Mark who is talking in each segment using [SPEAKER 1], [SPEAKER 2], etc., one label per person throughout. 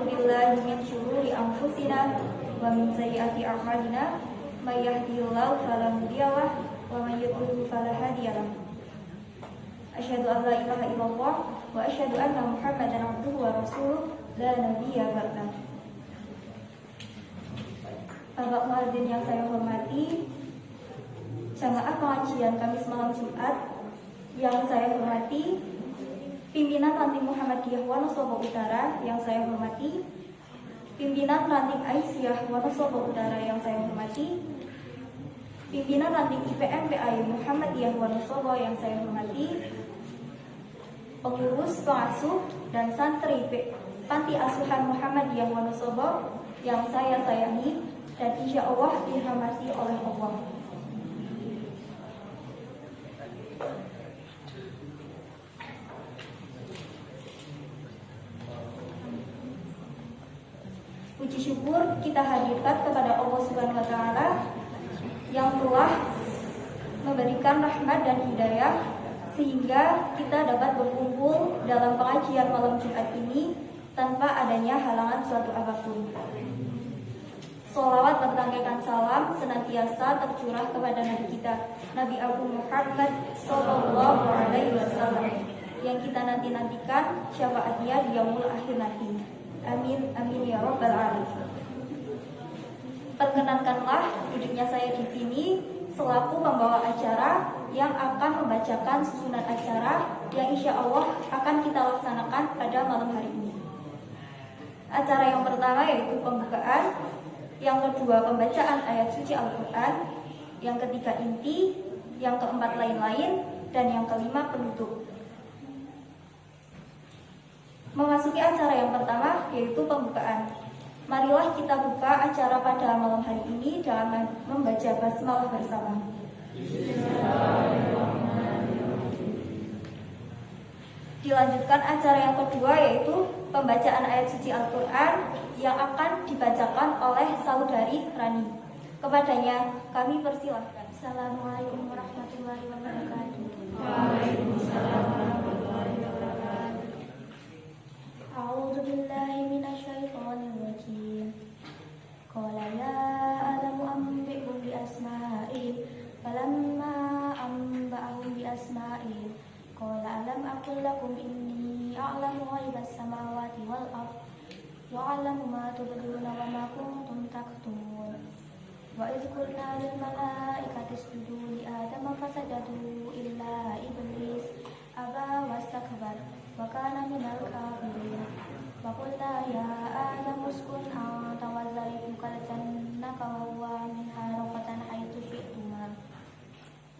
[SPEAKER 1] billahi min syururi anfusina wa min sayyiati a'malina may yahdihillahu fala mudhillalah wa may yudlil fala hadiyalah. Asyhadu an la ilaha illallah wa asyhadu anna Muhammadan abduhu wa rasuluh la nabiyya ba'dah. Bapak muadzin yang saya hormati, jamaah pengajian Kamis malam Jumat yang saya hormati, pimpinan Ranting Muhammadiyah Wonosobo Utara yang saya hormati, pimpinan Ranting Aisyah Wonosobo Utara yang saya hormati, pimpinan Ranting IPMPAI Muhammadiyah Wonosobo yang saya hormati, pengurus, pengasuh, dan santri Panti Asuhan Muhammadiyah Wonosobo yang saya sayangi dan insya Allah dirahmati oleh Allah. Puji syukur kita hadirkan kepada Allah Subhanahu wa Ta'ala yang telah memberikan rahmat dan hidayah sehingga kita dapat berkumpul dalam pengajian malam Jumat ini tanpa adanya halangan suatu apapun. Sholawat bertangkaikan salam senantiasa tercurah kepada Nabi kita, Nabi Agung Muhammad Sallallahu Alaihi Wasallam, yang kita nantikan syafaatnya di yaumul akhir nanti. Amin, amin ya robbal alamin. Perkenankanlah duduknya saya di sini selaku pembawa acara yang akan membacakan susunan acara yang insya Allah akan kita laksanakan pada malam hari ini. Acara yang pertama yaitu pembukaan, yang kedua pembacaan ayat suci Al-Quran, yang ketiga inti, yang keempat lain-lain, dan yang kelima penutup. Memasuki acara yang pertama yaitu pembukaan. Marilah kita buka acara pada malam hari ini dengan membaca basmalah bersama. Dilanjutkan acara yang kedua yaitu pembacaan ayat suci Al-Quran yang akan dibacakan oleh saudari Rani. Kepadanya kami persilahkan. Assalamualaikum warahmatullahi wabarakatuh.
[SPEAKER 2] Waalaikumsalam warahmatullahi wabarakatuh.
[SPEAKER 1] A'udzu billahi minasyaitonir rajim. Qala ya Adamu anbi'hum bi asma'ihim falamma anba'ahum bi asma'ihim qala alam aqul lakum inni a'lamu ghaibas samawati wal ardh wa 'alamu ma tubduna wa ma kuntum taktumun. Wa idh qulna lil malaikati isjudu li Adama fasajadu illa iblis aba wastakbara wa kana minal kafirin. Wa qulna ya Adamu uskun anta wa zawjukal jannata wa huwa minha raqatan haitsu syi'tuma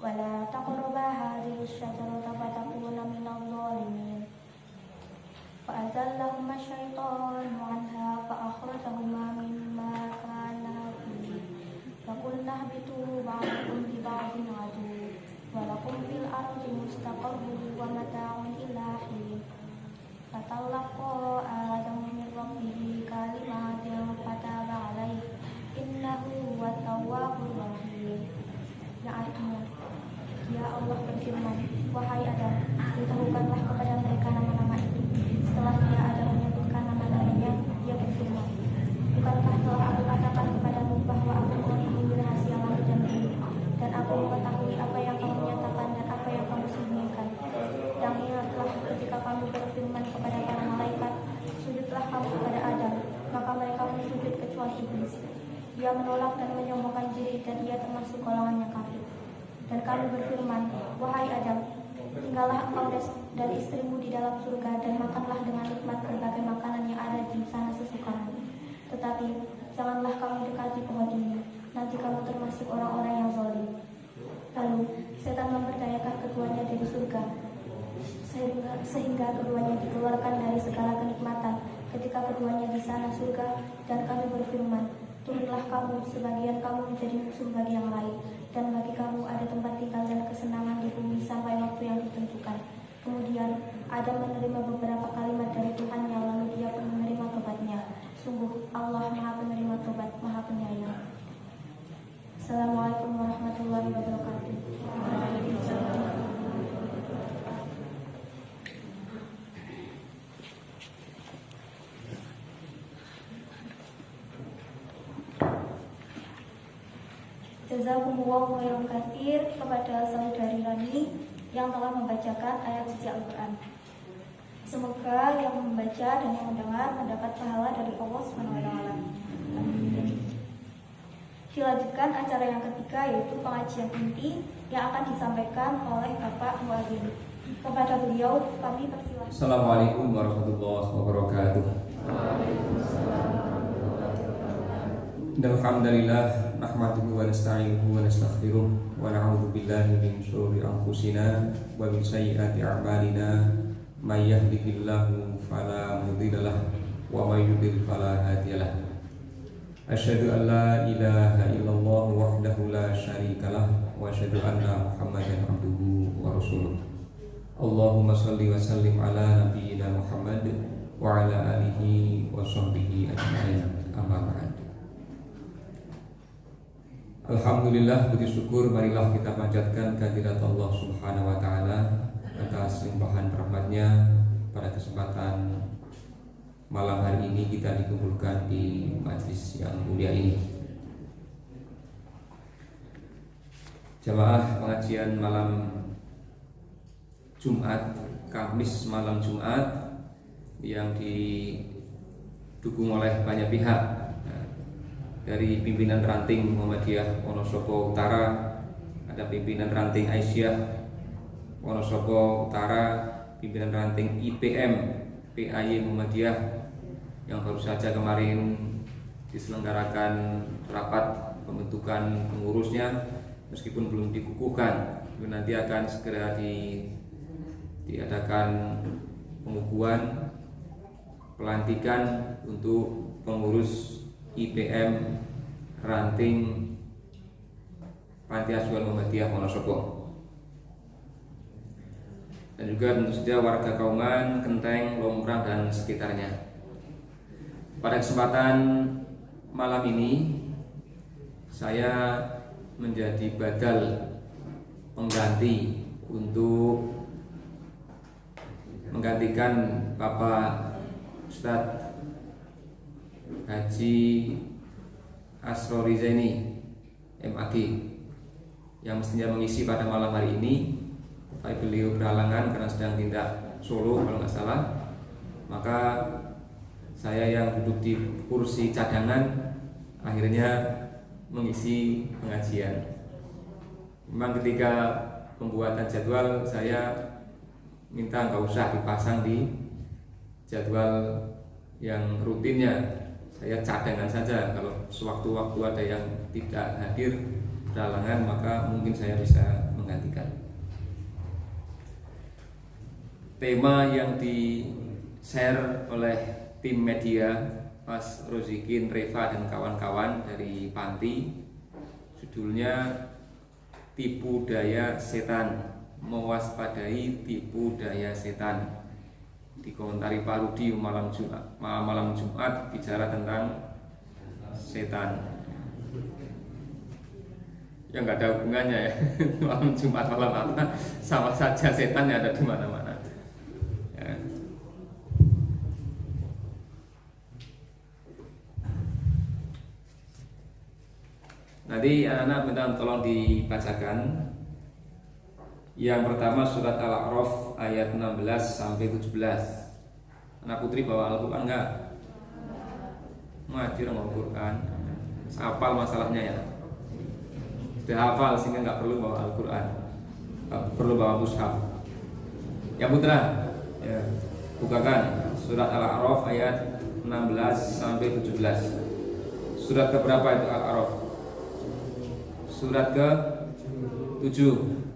[SPEAKER 1] wa la taqraba hadhihi asy-syajarata fatakuna minadh dhalimin. Fa azallahuma asy-syaitanu 'anha fa akhrajahuma mimma kana fihi. Wa qulna ihbitu ba'dukum li ba'din 'aduwwun wa lakum fil ardi mustaqarrun wa mata'un ila hin. Fatalaqa Adamu min rabbihi kalimatin fataba 'alaihi innahu huwat tawwabur rahim. Ya Allah berfirman, wahai Adam, beritahukanlah kepada mereka nama-nama itu. Setelah dia Adam menyebutkan nama-namanya, dia berfirman, bukankah telah aku katakan kepadamu bahwa aku mengetahui rahasia langit dan bumi, dan aku mengetahui apa yang kamu nyatakan dan apa yang kamu sembunyikan. Dan ingatlah ketika kamu berfirman kepada para malaikat, sujudlah kamu kepada Adam, maka mereka pun sujud kecuali iblis. Dia menolak dan menyombongkan diri dan dia termasuk golongan yang kafir. Dan kami berfirman, wahai Adam, tinggallah engkau dan istrimu di dalam surga dan makanlah dengan nikmat berbagai makanan yang ada di sana sesukamu. Tetapi janganlah kamu dekati pohon ini, nanti kamu termasuk orang-orang yang zalim. Lalu setan memperdayakan keduanya dari surga sehingga keduanya dikeluarkan dari segala kenikmatan ketika keduanya di sana surga. Dan kami berfirman, turunlah kamu, sebagian kamu menjadi musuh bagi yang lain, dan bagi kamu ada tempat tinggal dan kesenangan di bumi sampai waktu yang ditentukan. Kemudian Adam menerima beberapa kalimat dari Tuhannya, lalu dia pun menerima tobatnya. Sungguh Allah Maha Penerima Tobat, Maha Penyayang. Assalamualaikum warahmatullahi wabarakatuh. Jazakumullahu khairan katsir kepada saudari Rani yang telah membacakan ayat suci Al-Quran. Semoga yang membaca dan yang mendengar mendapat pahala dari Allah SWT. Dilanjutkan acara yang ketiga, yaitu pengajian inti yang akan disampaikan oleh Bapak Muadzin. Kepada beliau kami persilakan.
[SPEAKER 3] Assalamualaikum warahmatullahi wabarakatuh. Alhamdulillah nahmaduhu wa nasta'inuhu wa nastaghfiruh wa na'udzu billahi min syururi anfusina wa min sayyiati a'malina may yahdihillahu fala mudhilla lahu wa may yudhlil fala hadiya lahu. Asyhadu an la ilaha illallah wahdahu la syarika lahu wa asyhadu anna Muhammadan abduhu wa rasuluh. Allahumma shalli wa sallim ala nabiyyina Muhammad wa ala alihi wa sahbihi ajma'in. Amma ba'd. Alhamdulillah, puji syukur marilah kita panjatkan kehadirat Allah Subhanahu wa taala atas limpahan rahmat-Nya. Pada kesempatan malam hari ini kita dikumpulkan di majlis yang mulia ini. Jamaah pengajian malam Jumat, Kamis malam Jumat yang didukung oleh banyak pihak, dari pimpinan ranting Muhammadiyah Wonosobo Utara, ada pimpinan ranting Aisyah Wonosobo Utara, pimpinan ranting IPM PAY Muhammadiyah yang baru saja kemarin diselenggarakan rapat pembentukan pengurusnya, meskipun belum dikukuhkan, nanti akan segera diadakan pengukuhan pelantikan untuk pengurus IPM ranting Panti Asuhan Muhammadiyah Wonosobo, dan juga tentu saja warga Kauman, Kenteng, Lomprang dan sekitarnya. Pada kesempatan malam ini saya menjadi badal pengganti untuk menggantikan Bapak Ustadz Haji Asrori Zaini MAG yang mestinya mengisi pada malam hari ini, tapi beliau berhalangan karena sedang tindak Solo kalau nggak salah. Maka saya yang duduk di kursi cadangan akhirnya mengisi pengajian. Memang ketika pembuatan jadwal saya minta nggak usah dipasang di jadwal yang rutinnya, saya cadangan saja. Kalau sewaktu-waktu ada yang tidak hadir berhalangan, maka mungkin saya bisa menggantikan. Tema yang di-share oleh tim media Mas Rozikin, Reva dan kawan-kawan dari Panti, judulnya Tipu Daya Setan, Mewaspadai Tipu Daya Setan. Dikomentari Pak Rudi malam Jumat bicara tentang setan. Ya nggak ada hubungannya ya. Malam Jumat malam apa, sama saja setan yang ada di mana-mana. Ya. Nanti anak-anak minta tolong dibacakan. Yang pertama surat Al-A'raf ayat 16 sampai 17. Anak putri bawa Al-Quran enggak? Ngaji sama Al-Quran. Hafal masalahnya ya. Sudah hafal sehingga enggak perlu bawa Al-Quran, enggak perlu bawa mushaf. Yang putra, ya, bukakan surat Al-A'raf ayat 16 sampai 17. Surat ke berapa itu Al-A'raf? Surat ke 7.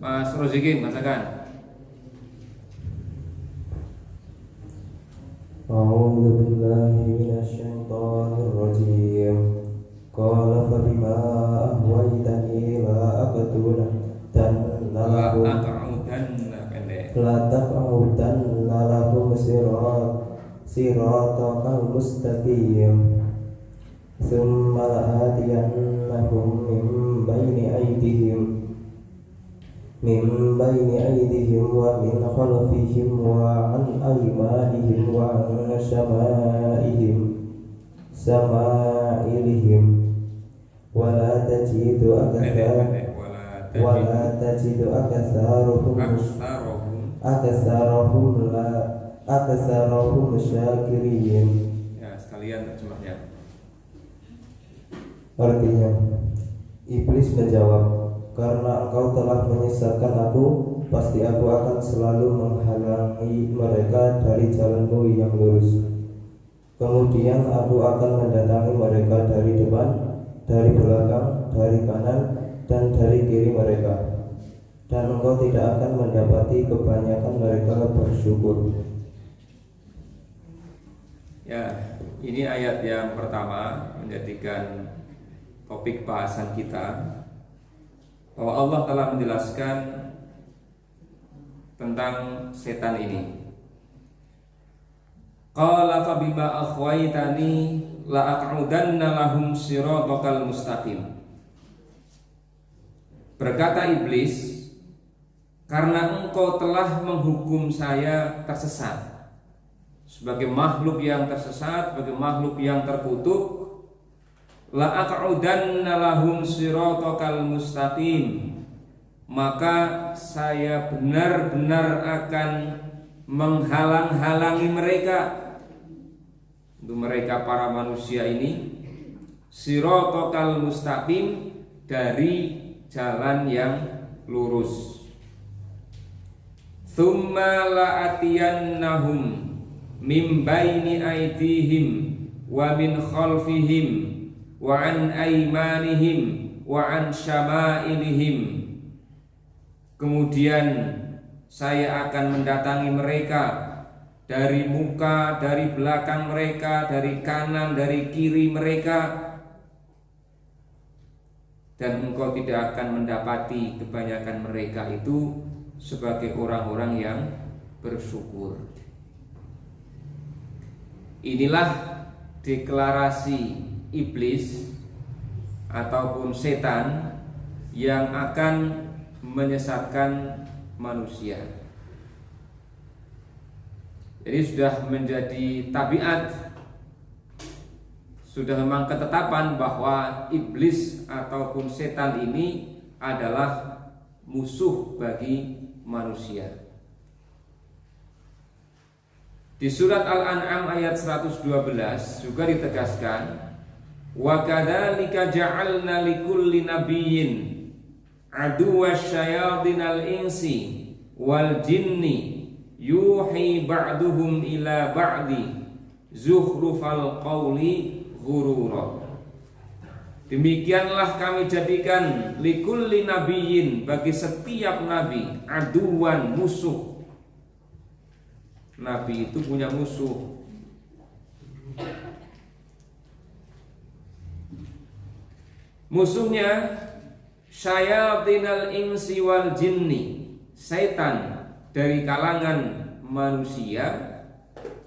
[SPEAKER 3] Mas Rozikin, bacakan.
[SPEAKER 4] A'udzu billahi minasyaitonir rajim. Qala fa bima ahwaytani la aqtulanna lahum siratal mustaqim. Thumma la'atiyannahum min bayni aydihim wa min khalfihim wa an aymanihim wa an shama'ilihim wala tajidu aktsarahum syakirin.
[SPEAKER 3] Ya, sekalian terjemahnya.
[SPEAKER 4] Artinya, iblis menjawab, karena engkau telah menyesatkan aku, pasti aku akan selalu menghalangi mereka dari jalanmu yang lurus. Kemudian aku akan mendatangi mereka dari depan, dari belakang, dari kanan, dan dari kiri mereka. Dan engkau tidak akan mendapati kebanyakan mereka bersyukur.
[SPEAKER 3] Ya, ini ayat yang pertama menjadikan topik bahasan kita, bahwa Allah telah menjelaskan tentang setan ini. Qala fa bima akhwaytani la aq'udanna lahum siratal mustaqim. Berkata iblis, karena engkau telah menghukum saya tersesat, sebagai makhluk yang tersesat, sebagai makhluk yang terkutuk, la aq'udanna lahum siratal mustaqim, maka saya benar-benar akan menghalang-halangi mereka, untuk mereka para manusia ini, siratal mustaqim, dari jalan yang lurus. Tsumma la'atiyannahum min baini aydihim wa min khalfihim wa an aymanihim wa an syama'ilihim. Kemudian saya akan mendatangi mereka dari muka, dari belakang mereka, dari kanan, dari kiri mereka, dan engkau tidak akan mendapati kebanyakan mereka itu sebagai orang-orang yang bersyukur. Inilah deklarasi iblis ataupun setan yang akan menyesatkan manusia. Jadi sudah menjadi tabiat, sudah memang ketetapan bahwa iblis ataupun setan ini adalah musuh bagi manusia. Di surat Al-An'am ayat 112 juga ditegaskan, wa kadzalika ja'alna likulli nabiyyin aduwasy syayatinal insi wal jinni yuhi ba'duhum ila ba'di zukhrufal qawli ghurura. Demikianlah kami jadikan likulli nabiyyin, bagi setiap nabi, aduan, musuh. Nabi itu punya musuh. Musuhnya syayatinal insi wal jinni, setan dari kalangan manusia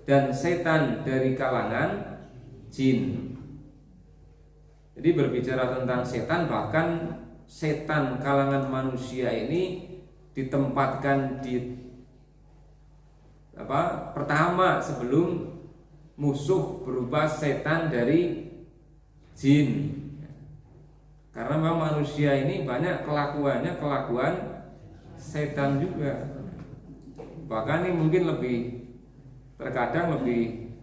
[SPEAKER 3] dan setan dari kalangan jin. Jadi berbicara tentang setan, bahkan setan kalangan manusia ini ditempatkan di pertama sebelum musuh berupa setan dari jin. Karena memang manusia ini banyak kelakuannya kelakuan setan juga. Bahkan ini mungkin terkadang lebih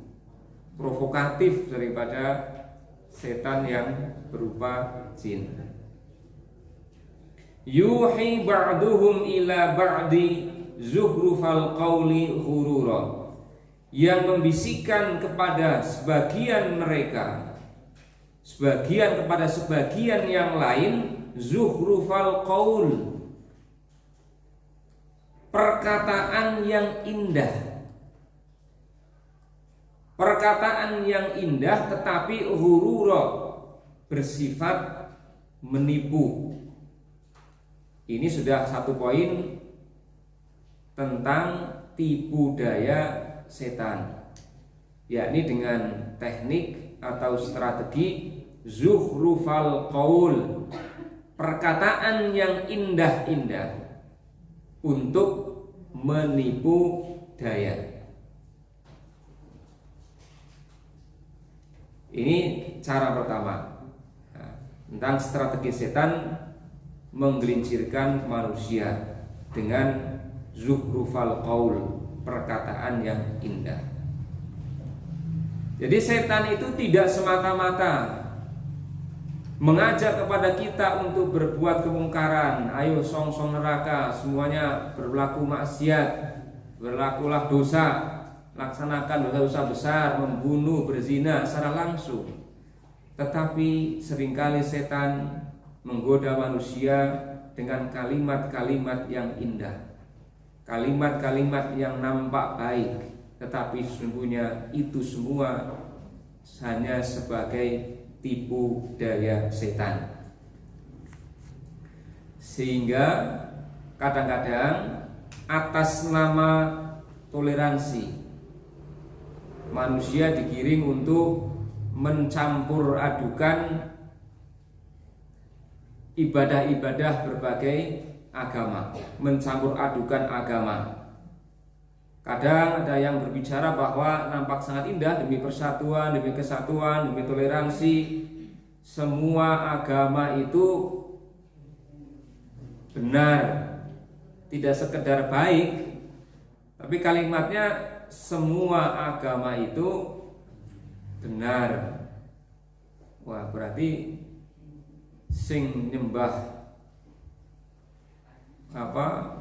[SPEAKER 3] provokatif daripada setan yang berupa jin. Yuhi ba'duhum ila ba'di zuhrufal qawli ghurura, yang membisikkan kepada sebagian mereka, sebagian kepada sebagian yang lain, zuhrufal qaul, perkataan yang indah. Perkataan yang indah tetapi ghurura, bersifat menipu. Ini sudah satu poin tentang tipu daya setan, yakni dengan teknik atau strategi zukhrufal qaul, perkataan yang indah-indah untuk menipu daya. Ini cara pertama. tentang strategi setan menggelincirkan manusia dengan zuhrufal qaul, perkataan yang indah. Jadi setan itu tidak semata-mata mengajak kepada kita untuk berbuat kemungkaran, ayo song-song neraka, semuanya berlaku maksiat, berlakulah dosa, laksanakan dosa-dosa besar, membunuh, berzina secara langsung. Tetapi seringkali setan menggoda manusia dengan kalimat-kalimat yang indah, kalimat-kalimat yang nampak baik, tetapi sesungguhnya itu semua hanya sebagai tipu daya setan. Sehingga kadang-kadang atas nama toleransi manusia digiring untuk mencampur adukan ibadah-ibadah berbagai agama, mencampur adukan agama. Kadang ada yang berbicara bahwa nampak sangat indah demi persatuan, demi kesatuan, demi toleransi. Semua agama itu benar, tidak sekedar baik, tapi kalimatnya semua agama itu benar. Wah, berarti sing nyembah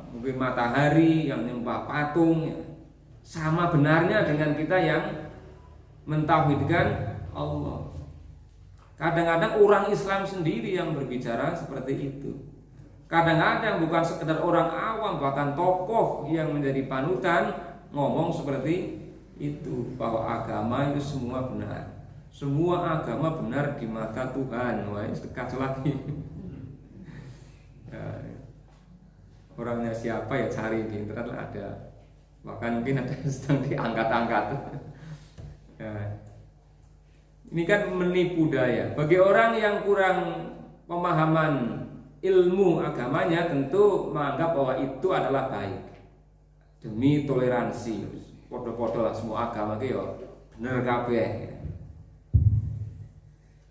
[SPEAKER 3] mungkin matahari, yang nyembah patung, sama benarnya dengan kita yang mentauhidkan Allah. Kadang-kadang orang Islam sendiri yang berbicara seperti itu. Kadang-kadang bukan sekedar orang awam, bahkan tokoh yang menjadi panutan ngomong seperti itu, bahwa agama itu semua benar. Semua agama benar di mata Tuhan. Wah, kacau lagi. Ya, orangnya siapa ya, cari di internet lah ada. Bahkan mungkin ada yang sedang diangkat-angkat. Ya. Ini kan menipu daya. Bagi orang yang kurang pemahaman ilmu agamanya, tentu menganggap bahwa itu adalah baik. Demi toleransi, podo-podo lah semua agama itu ya bener kabeh.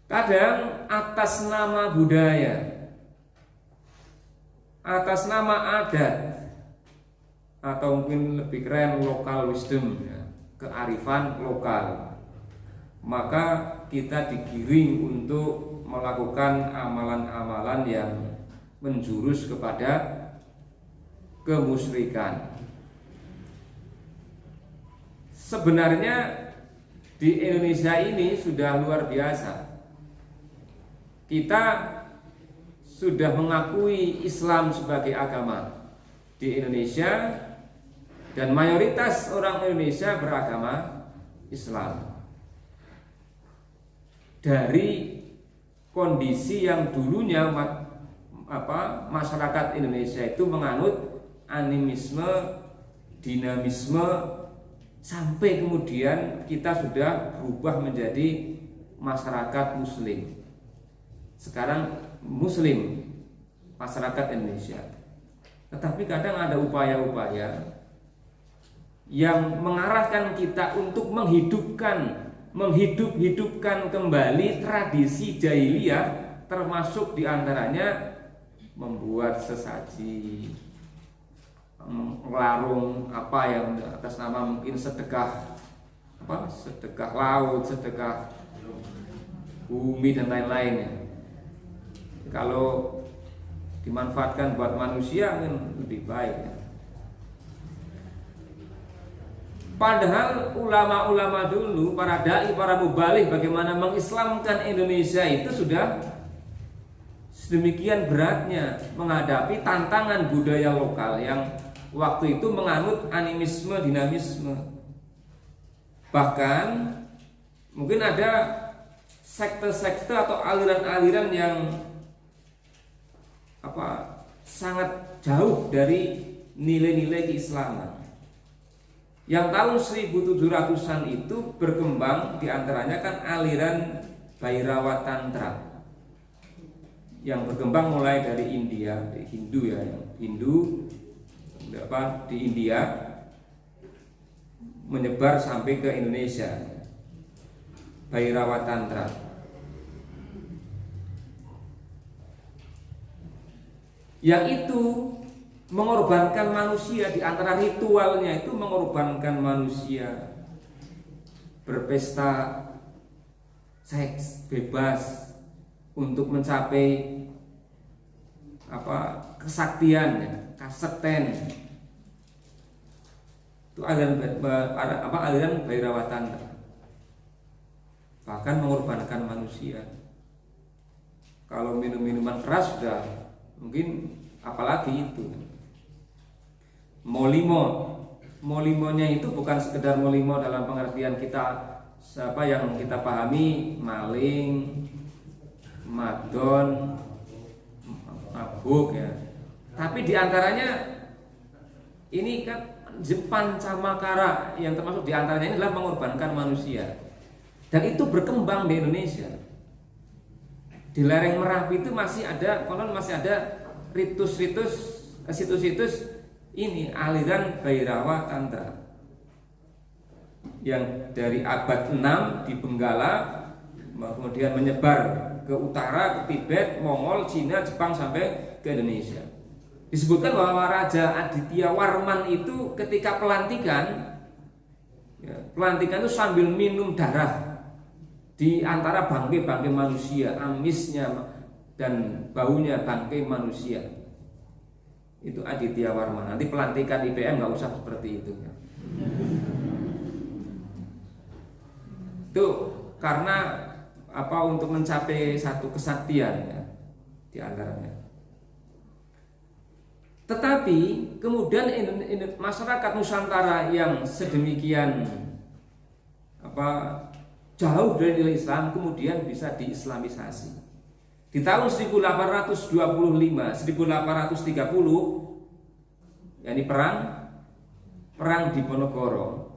[SPEAKER 3] Kadang atas nama budaya, atas nama adat, atau mungkin lebih keren local wisdom, ya, kearifan lokal, maka kita digiring untuk melakukan amalan-amalan yang menjurus kepada kemusyrikan. Sebenarnya di Indonesia ini sudah luar biasa. Kita sudah mengakui Islam sebagai agama di Indonesia, dan mayoritas orang Indonesia beragama Islam. Dari kondisi yang dulunya masyarakat Indonesia itu menganut animisme, dinamisme, sampai kemudian kita sudah berubah menjadi masyarakat Muslim. Sekarang Muslim masyarakat Indonesia. Tetapi kadang ada upaya-upaya yang mengarahkan kita untuk menghidup-hidupkan kembali tradisi jahiliyah, termasuk diantaranya membuat sesaji, melarung apa yang atas nama mungkin sedekah laut, sedekah bumi dan lain-lainnya. Kalau dimanfaatkan buat manusia kan lebih baik, ya. Padahal ulama-ulama dulu, para dai, para mubaligh bagaimana mengislamkan Indonesia itu sudah sedemikian beratnya menghadapi tantangan budaya lokal yang waktu itu menganut animisme, dinamisme. Bahkan mungkin ada sekte-sekte atau aliran-aliran yang sangat jauh dari nilai-nilai keislaman. Yang tahun 1700-an itu berkembang, diantaranya kan aliran Bhairawa Tantra yang berkembang mulai dari India, di Hindu ya, Hindu di India menyebar sampai ke Indonesia. Bhairawa Tantra. yang itu mengorbankan manusia. Di antara ritualnya itu mengorbankan manusia, berpesta seks bebas untuk mencapai kesaktian, kasekten. Itu aliran Bhairawa Tantra. Bahkan mengorbankan manusia. Kalau minum minuman keras sudah mungkin apalagi itu. Molimonya itu bukan sekedar molimo dalam pengertian kita yang kita pahami, maling, madon, mabuk ya. Tapi diantaranya ini kan Pancamakara yang termasuk diantaranya ini adalah mengorbankan manusia. Dan itu berkembang di Indonesia. Di lereng Merapi itu masih ada situs-situs ini aliran Bhairawa Tantra yang dari abad 6 di Benggala, kemudian menyebar ke utara, ke Tibet, Mongol, Cina, Jepang sampai ke Indonesia. Disebutkan bahwa Raja Aditya Warman itu ketika pelantikan itu sambil minum darah di antara bangkai-bangkai manusia, amisnya dan baunya bangkai manusia. Itu Aditya Warman. Nanti pelantikan IPM nggak usah seperti itu. Itu karena untuk mencapai satu kesaktian ya, di antaranya. Tetapi kemudian masyarakat Nusantara yang sedemikian jauh dari nilai Islam kemudian bisa diislamisasi. Di tahun 1825, 1830, yakni perang Diponegoro,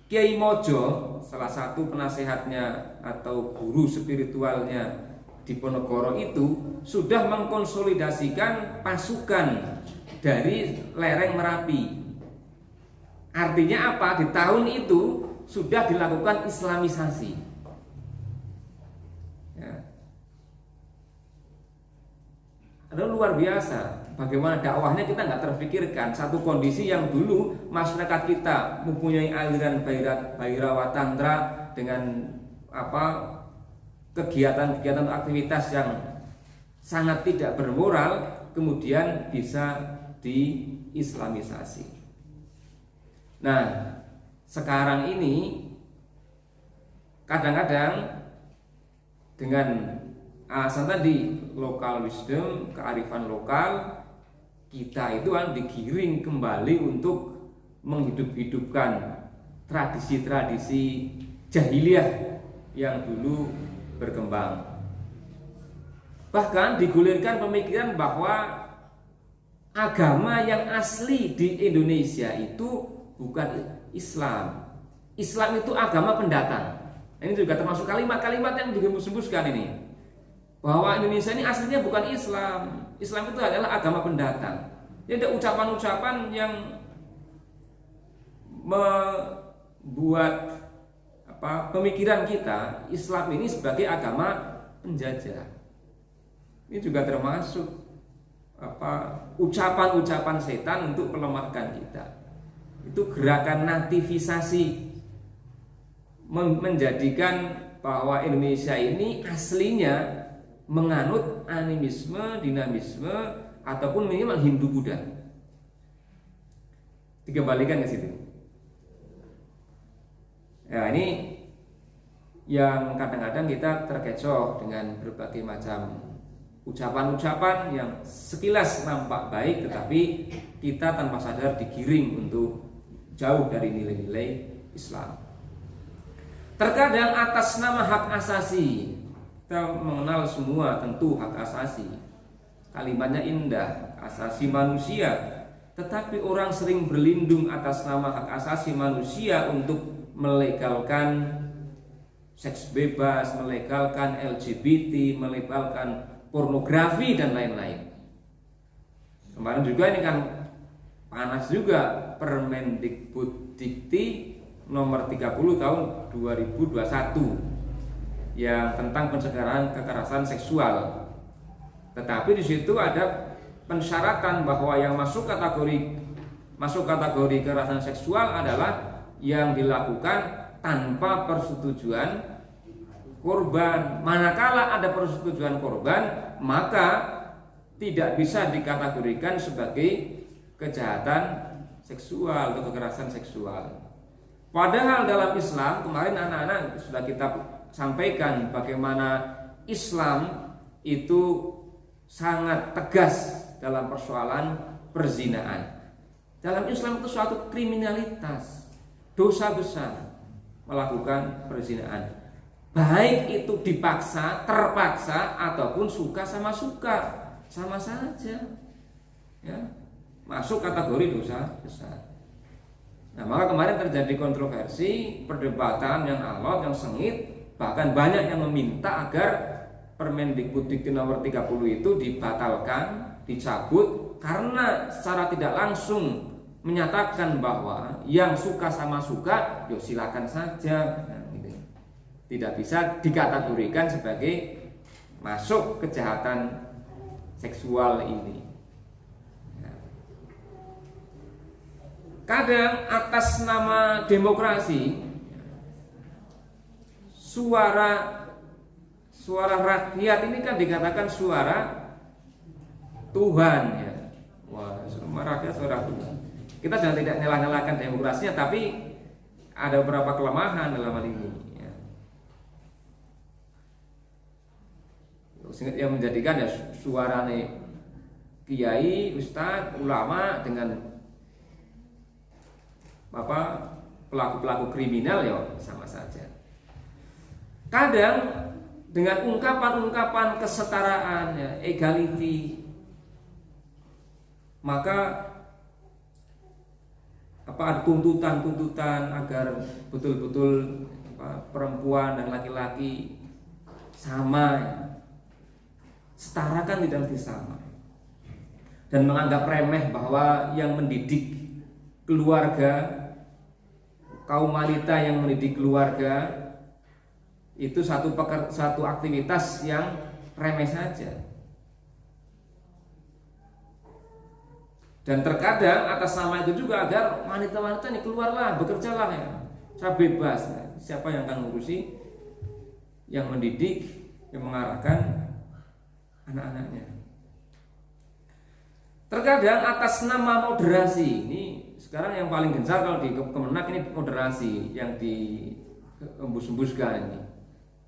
[SPEAKER 3] Kiai Mojo, salah satu penasehatnya atau guru spiritualnya Diponegoro itu sudah mengkonsolidasikan pasukan dari lereng Merapi. Artinya apa? Di tahun itu sudah dilakukan islamisasi. Ya. Ada luar biasa. Bagaimana dakwahnya kita nggak terfikirkan. Satu kondisi yang dulu masyarakat kita mempunyai aliran Bhairawa Tantra dengan kegiatan-kegiatan aktivitas yang sangat tidak bermoral, kemudian bisa diislamisasi. Nah, sekarang ini kadang-kadang dengan alasan tadi local wisdom, kearifan lokal, kita itu digiring kembali untuk menghidup-hidupkan tradisi-tradisi jahiliyah yang dulu berkembang. Bahkan digulirkan pemikiran bahwa agama yang asli di Indonesia itu bukan Islam. Islam itu agama pendatang. Ini juga termasuk kalimat-kalimat yang digembus-gembuskan ini. Bahwa Indonesia ini aslinya bukan Islam. Islam itu adalah agama pendatang. Jadi ada ucapan-ucapan yang membuat pemikiran kita Islam ini sebagai agama penjajah. Ini juga termasuk ucapan-ucapan setan untuk melemahkan kita. Itu gerakan nativisasi, menjadikan bahwa Indonesia ini aslinya menganut animisme, dinamisme, ataupun minimal Hindu Buddha. Dikembalikan ke situ. Ya, ini yang kadang-kadang kita terkecoh dengan berbagai macam ucapan-ucapan yang sekilas nampak baik, tetapi kita tanpa sadar digiring untuk jauh dari nilai-nilai Islam. Terkadang atas nama hak asasi, kita mengenal semua tentu hak asasi. Kalimatnya indah, asasi manusia. Tetapi orang sering berlindung atas nama hak asasi manusia untuk melegalkan seks bebas, melegalkan LGBT, melegalkan pornografi dan lain-lain. Kemarin juga ini kan panas juga Permendikbuddikti nomor 30 tahun 2021 yang tentang pencegahan kekerasan seksual. Tetapi di situ ada pensyaratan bahwa yang masuk kategori kekerasan seksual adalah yang dilakukan tanpa persetujuan korban. Manakala ada persetujuan korban, maka tidak bisa dikategorikan sebagai kejahatan seksual atau kekerasan seksual. Padahal dalam Islam, kemarin anak-anak sudah kita sampaikan bagaimana Islam itu sangat tegas dalam persoalan perzinaan. Dalam Islam itu suatu kriminalitas, dosa besar melakukan perzinaan. Baik itu dipaksa, terpaksa, ataupun suka sama suka, sama saja. Ya, masuk kategori dosa besar. Nah, maka kemarin terjadi kontroversi, perdebatan yang alot, yang sengit, bahkan banyak yang meminta agar Permendikbuddikti nomor 30 itu dibatalkan, dicabut, karena secara tidak langsung menyatakan bahwa yang suka sama suka, yo silakan saja. Nah, gitu. Tidak bisa dikategorikan sebagai masuk kejahatan seksual ini. Kadang atas nama demokrasi, suara rakyat ini kan dikatakan suara Tuhan, ya. Wah, semua rakyat suara Tuhan. Kita jangan tidak nyalah-nyalahkan demokrasinya, tapi ada beberapa kelemahan dalam hal ini, ya. Yang menjadikan ya suara kiai, ustadz, ulama dengan pelaku-pelaku kriminal ya sama saja. Kadang dengan ungkapan-ungkapan kesetaraan, ya, equality, maka ada tuntutan agar betul-betul perempuan dan laki-laki sama, ya. Setarakan di dalam sama, dan menganggap remeh bahwa yang mendidik keluarga, kaum wanita yang mendidik keluarga itu satu aktivitas yang remeh saja. Dan terkadang atas nama itu juga agar wanita-wanita ini keluarlah, bekerjalah, ya. Saya bebas. Nah, siapa yang akan ngurusi, yang mendidik, yang mengarahkan anak-anaknya. Terkadang atas nama moderasi, ini sekarang yang paling gencar kalau di Kemenak ini moderasi yang diembus-embuskan ini.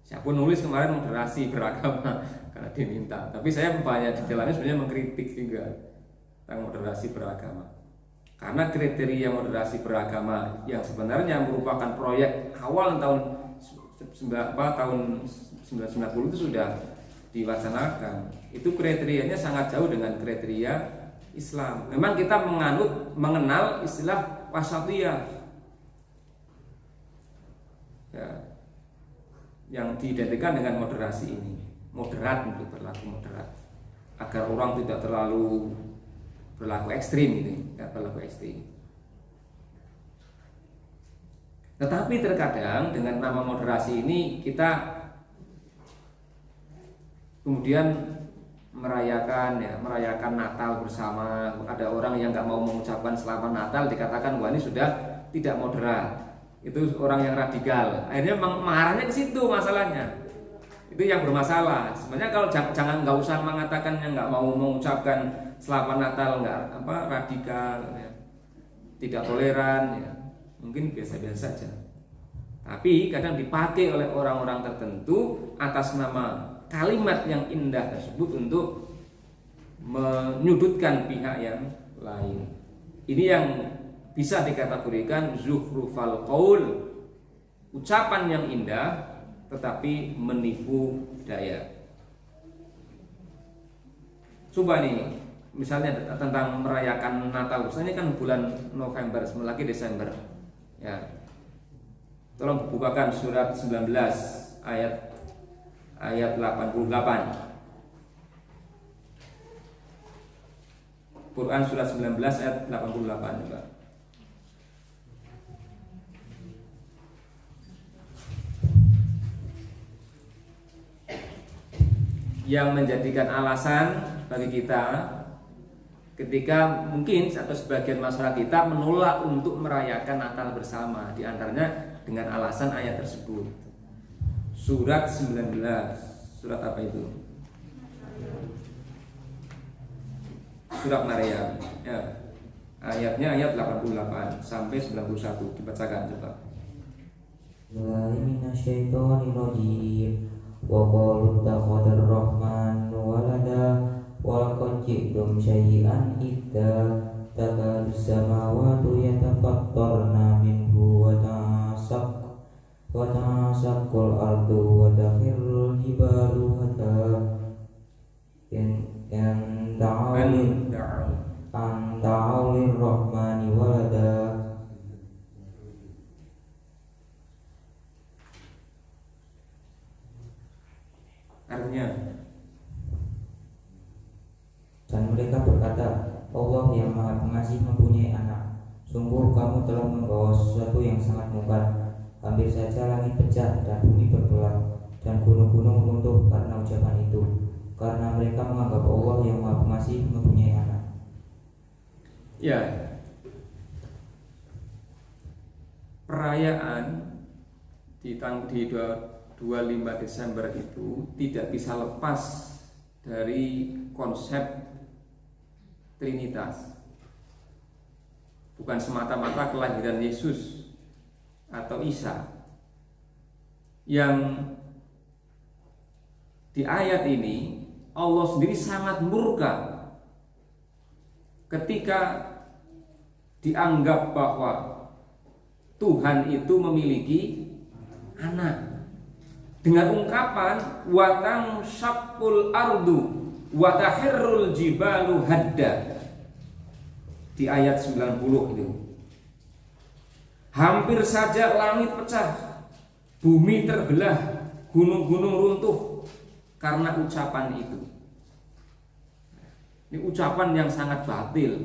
[SPEAKER 3] Siapa nulis kemarin moderasi beragama karena diminta. Tapi saya banyak di dalamnya sebenarnya mengkritik juga tentang moderasi beragama. Karena kriteria moderasi beragama yang sebenarnya merupakan proyek awal tahun 1990 itu sudah diwacanakan. Itu kriterianya sangat jauh dengan kriteria Islam. Memang kita mengenal istilah wasatiyah, ya, yang diidentikan dengan moderasi ini, moderat, untuk berlaku moderat, agar orang tidak terlalu berlaku ekstrim, ini tidak berlaku ekstrim. Tetapi terkadang dengan nama moderasi ini kita kemudian merayakan Natal bersama. Ada orang yang nggak mau mengucapkan selamat Natal, dikatakan wah ini sudah tidak moderat, itu orang yang radikal. Akhirnya mengarahnya ke situ masalahnya. Itu yang bermasalah. Sebenarnya kalau nggak usah mengatakan yang nggak mau mengucapkan selamat Natal, nggak radikal, ya, tidak toleran, ya, mungkin biasa-biasa saja. Tapi kadang dipakai oleh orang-orang tertentu atas nama kalimat yang indah tersebut untuk menyudutkan pihak yang lain. Ini yang bisa dikategorikan zukhrufal qaul, ucapan yang indah tetapi menipu daya. Coba nih, misalnya tentang merayakan Natal, ini kan bulan November, sebentar lagi Desember, ya. Tolong bukakan surat 19 ayat 88. Quran surat 19 ayat 88 juga. Yang menjadikan alasan bagi kita ketika mungkin atau sebagian masyarakat kita menolak untuk merayakan Natal bersama, di antaranya dengan alasan ayat tersebut. Surat 19. Surat apa itu? Surat Maryam. Ya. Ayatnya ayat 88 sampai 91. Dibacakan coba.
[SPEAKER 4] Mulai minasyaitonirrajim. Wa qalu takhadar rahman walada wa laqad ji'tum syai'an idza takadu samawati yatafattarna minhu wa tasaqqal ardu wa takhirrul jibalu hatta yang ta'alir rahmani walada.
[SPEAKER 3] Artinya,
[SPEAKER 4] dan mereka berkata, Allah yang Maha Pengasih mempunyai anak. Sungguh kamu telah membawa sesuatu yang sangat mungkar. Hampir saja langit pecah dan bumi berbelah dan gunung-gunung runtuh karena ucapan itu, karena mereka menganggap Allah yang Maha Pengasih mempunyai anak.
[SPEAKER 3] ya, perayaan di 25 Desember itu tidak bisa lepas dari konsep Trinitas. Bukan semata-mata kelahiran Yesus atau Isa. Yang di ayat ini Allah sendiri sangat murka ketika dianggap bahwa Tuhan itu memiliki anak. Dengan ungkapan watang syakul ardu watahirrul jibalu hadda di ayat 90 itu. Hampir saja langit pecah, bumi terbelah, gunung-gunung runtuh karena ucapan itu. Ini ucapan yang sangat batil,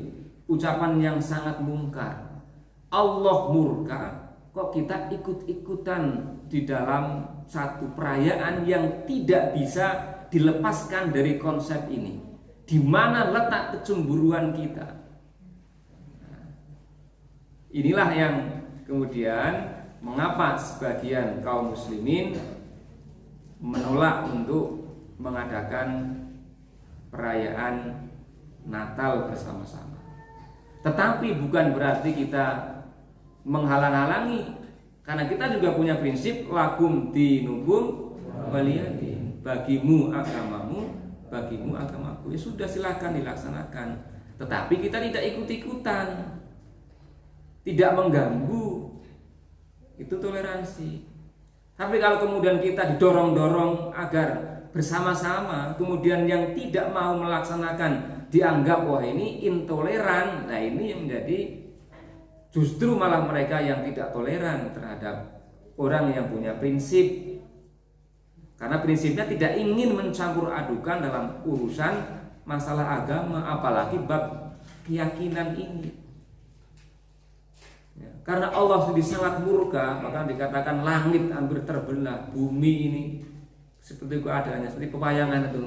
[SPEAKER 3] ucapan yang sangat mungkar. Allah murka, kok kita ikut-ikutan di dalam satu perayaan yang tidak bisa dilepaskan dari konsep ini. Di mana letak kecemburuan kita? Inilah yang kemudian mengapa sebagian kaum muslimin menolak untuk mengadakan perayaan Natal bersama-sama. Tetapi bukan berarti kita menghalang-halangi, karena kita juga punya prinsip lakum dinukum waliyadin, bagimu agamamu, bagimu agamaku. Ya sudah, silakan dilaksanakan. Tetapi kita tidak ikut-ikutan, tidak mengganggu. Itu toleransi. Tapi kalau kemudian kita didorong-dorong agar bersama-sama, kemudian yang tidak mau melaksanakan dianggap wah ini intoleran, nah ini yang menjadi justru malah mereka yang tidak toleran terhadap orang yang punya prinsip. Karena prinsipnya tidak ingin mencampur adukan dalam urusan masalah agama, apalagi bab keyakinan ini. Ya, karena Allah sendiri sangat murka, maka dikatakan langit hampir terbelah, bumi ini seperti keadaannya seperti pewayangan itu,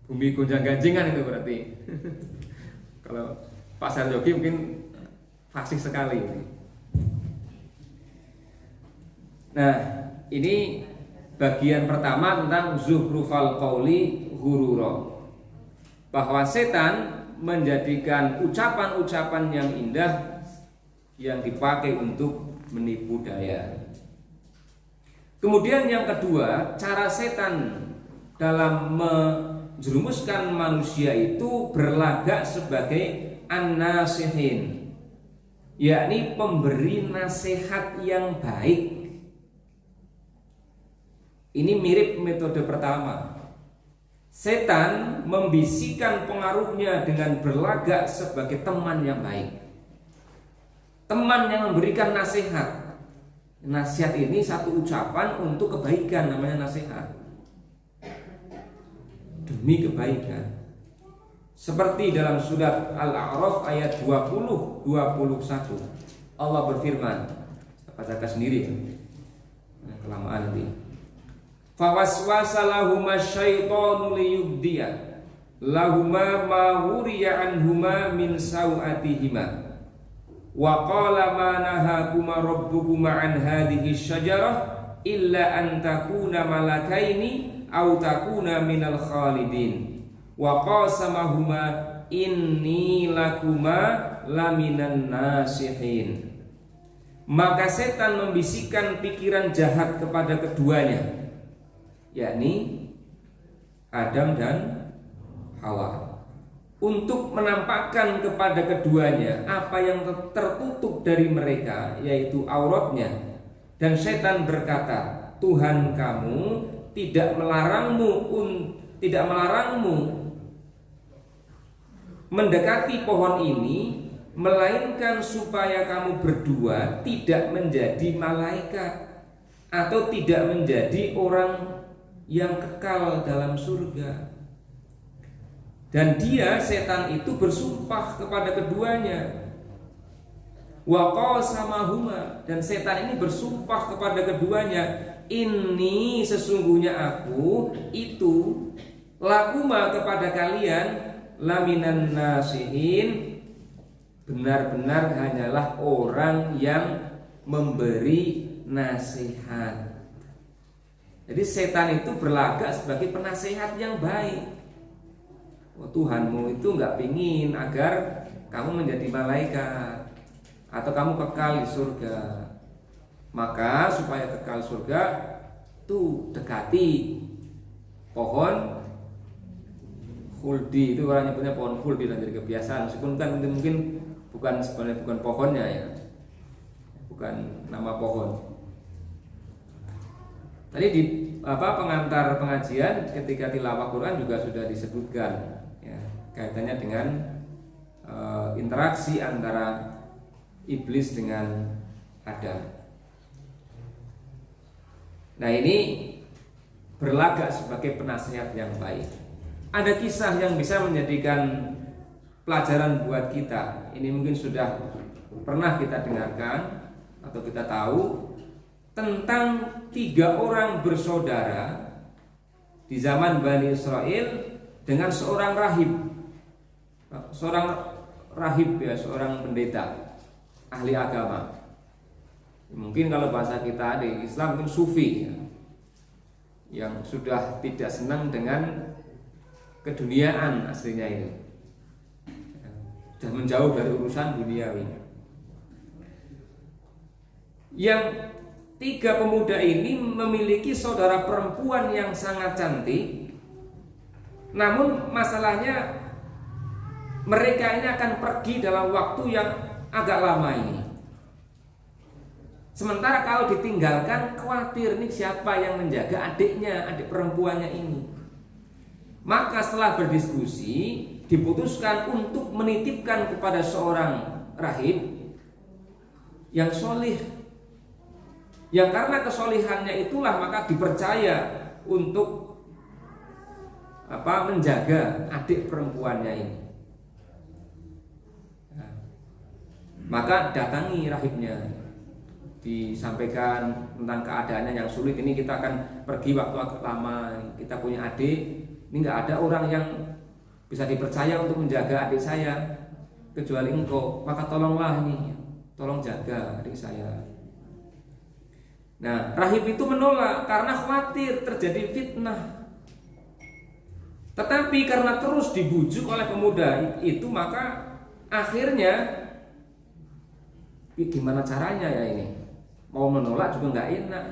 [SPEAKER 3] bumi gonjang-ganjingan itu berarti. Kalau Pasar Jogi mungkin fasih sekali ini. Nah, ini bagian pertama tentang zuhrufal qauli ghurura. Bahwa setan menjadikan ucapan-ucapan yang indah yang dipakai untuk menipu daya. Kemudian yang kedua, cara setan dalam menjerumuskan manusia itu berlagak sebagai an-nasihin, yakni pemberi nasihat yang baik. Ini mirip metode pertama. Setan membisikkan pengaruhnya dengan berlagak sebagai teman yang baik, teman yang memberikan nasihat. Nasihat ini satu ucapan untuk kebaikan, namanya nasihat, demi kebaikan. Seperti dalam surat Al-A'raf ayat 20-21, Allah berfirman, bacakan sendiri, kelamaan nanti. Fawaswasa lahum asyaitanu liyubdiya lahuma ma wuriya anhuma min sawatihima wa qala ma nahakuma rabbukuma an hadhihi syajarah illa an takuna malakaini aw takuna minal khalidin wa qasamahuma inni lakuma laminan nasihin. Maka setan membisikkan pikiran jahat kepada keduanya, yakni Adam dan Hawa, untuk menampakkan kepada keduanya apa yang tertutup dari mereka, yaitu auratnya. Dan setan berkata, Tuhan kamu tidak melarangmu mendekati pohon ini, melainkan supaya kamu berdua tidak menjadi malaikat atau tidak menjadi orang yang kekal dalam surga. Dan dia, setan itu, bersumpah kepada keduanya. Wa qasamahuma, dan setan ini bersumpah kepada keduanya, ini sesungguhnya aku itu lakuma kepada kalian laminan nasihin, benar-benar hanyalah orang yang memberi nasihat. Jadi setan itu berlagak sebagai penasehat yang baik. Tuhanmu itu nggak pingin agar kamu menjadi malaikat atau kamu kekal di surga. Maka supaya kekal surga tuh dekati pohon khuldi. Itu orang nyebutnya pohon khuldi dan jadi kebiasaan. Meskipun kan mungkin sebenarnya bukan pohonnya ya, bukan nama pohon. Tadi di pengantar pengajian ketika tilawah Quran juga sudah disebutkan ya, kaitannya dengan interaksi antara iblis dengan Adam. Nah, ini berlagak sebagai penasehat yang baik. Ada kisah yang bisa menjadikan pelajaran buat kita. Ini mungkin sudah pernah kita dengarkan atau kita tahu tentang 3 orang bersaudara di zaman Bani Israel dengan seorang rahib. Seorang rahib ya, seorang pendeta, ahli agama. Mungkin kalau bahasa kita di Islam mungkin sufi ya, yang sudah tidak senang dengan keduniaan aslinya ini, sudah menjauh dari urusan duniawi. Yang 3 pemuda ini memiliki saudara perempuan yang sangat cantik. Namun masalahnya mereka ini akan pergi dalam waktu yang agak lama ini. Sementara kalau ditinggalkan, khawatir nih siapa yang menjaga adiknya, adik perempuannya ini. Maka setelah berdiskusi, diputuskan untuk menitipkan kepada seorang rahib yang solih, yang karena kesolihannya itulah maka dipercaya untuk menjaga adik perempuannya ini. Nah, maka datangi rahibnya, disampaikan tentang keadaannya yang sulit. Ini kita akan pergi waktu agak lama, kita punya adik, ini nggak ada orang yang bisa dipercaya untuk menjaga adik saya kecuali engkau, maka tolonglah ini, tolong jaga adik saya. Nah, rahib itu menolak karena khawatir terjadi fitnah. Tetapi karena terus dibujuk oleh pemuda itu, maka akhirnya gimana caranya ya ini? Mau menolak juga nggak enak,